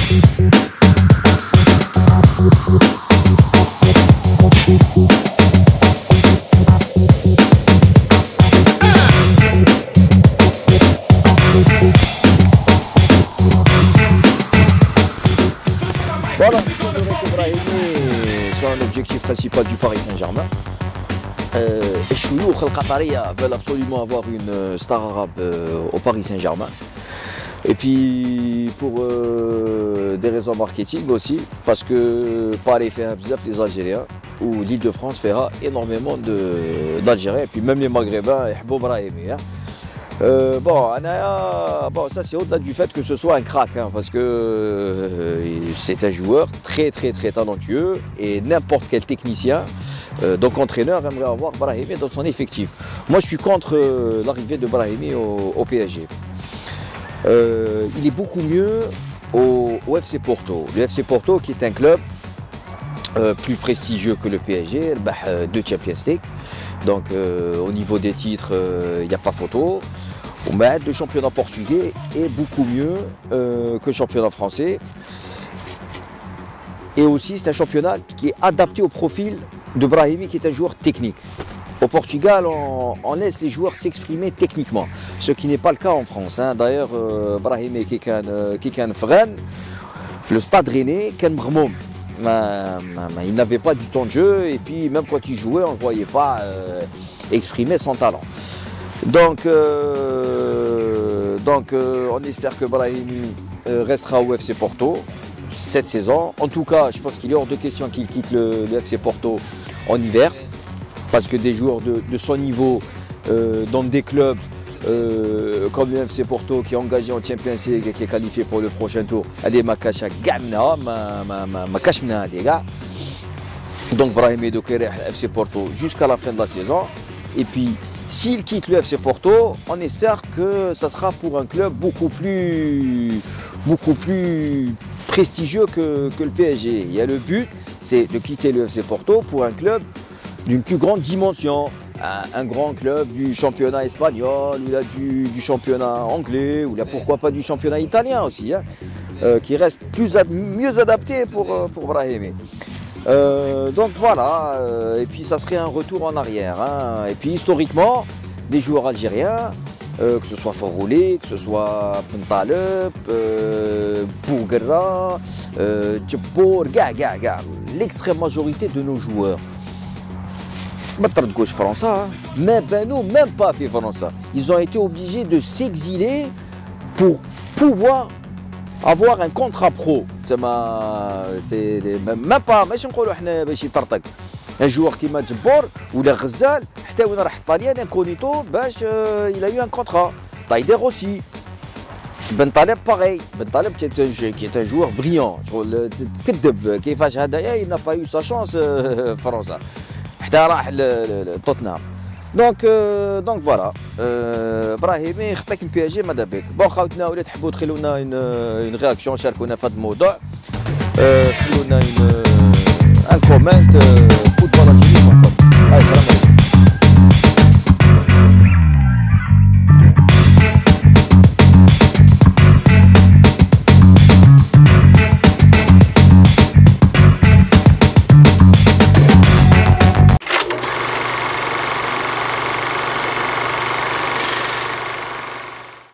Voilà, c'est un objectif principal du Paris Saint-Germain. Et Chouyouk Al-Qataria veulent absolument avoir une star arabe au Paris Saint-Germain. Et puis pour des raisons marketing aussi, parce que Paris fait un bzaf les Algériens, ou l'Île-de-France fera énormément d'Algériens, et puis même les Maghrébins, Hbo Brahimi. Bon, ça c'est au-delà du fait que ce soit un crack, hein, parce que c'est un joueur très talentueux et n'importe quel technicien, donc entraîneur, aimerait avoir Brahimi dans son effectif. Moi je suis contre l'arrivée de Brahimi au PSG. Il est beaucoup mieux au FC Porto. Le FC Porto qui est un club plus prestigieux que le PSG, de Champions League. Donc au niveau des titres, il n'y a pas photo. Le championnat portugais est beaucoup mieux que le championnat français. Et aussi c'est un championnat qui est adapté au profil de Brahimi qui est un joueur technique. Au Portugal, on laisse les joueurs s'exprimer techniquement, ce qui n'est pas le cas en France. Hein. D'ailleurs, Brahimi qui est frein, le stade rennais, il n'avait pas du temps de jeu et puis même quand il jouait, on ne le voyait pas exprimer son talent. Donc on espère que Brahimi restera au FC Porto cette saison. En tout cas, je pense qu'il est hors de question qu'il quitte le FC Porto en hiver. Parce que des joueurs de son niveau dans des clubs comme le FC Porto qui est engagé en Champions League et qui est qualifié pour le prochain tour, allez Makacha Gamna, Makashmna les gars. Donc Brahimi Dokere FC Porto jusqu'à la fin de la saison. Et puis s'il quitte le FC Porto, on espère que ça sera pour un club beaucoup plus prestigieux que le PSG. Il y a le but, c'est de quitter le FC Porto pour un club d'une plus grande dimension, un grand club du championnat espagnol, ou là, du championnat anglais, ou là, pourquoi pas du championnat italien aussi, hein, qui reste mieux adapté pour Brahimi. Donc voilà, et puis ça serait un retour en arrière. Hein. Et puis historiquement, des joueurs algériens, que ce soit Foroulé, que ce soit Pentaleb, Bougra, Djebbour, l'extrême majorité de nos joueurs. De gauche français, mais nous, même pas fait français. Ils ont été obligés de s'exiler pour pouvoir avoir un contrat pro. C'est même pas, un joueur qui m'a Djebbour ou le Ghazal, il a eu un contrat. Taider aussi. Bentaleb pareil. Bentaleb qui est un joueur brillant. Il n'a pas eu sa chance français. Tottenham. Donc voilà. Brahimi اختك البي اس جي ماذا بك. بون خاوتنا ولا تحبوا تخلوا لنا une réaction شاركونا في هذا الموضوع. خلوا لنا un comment football algérien.com.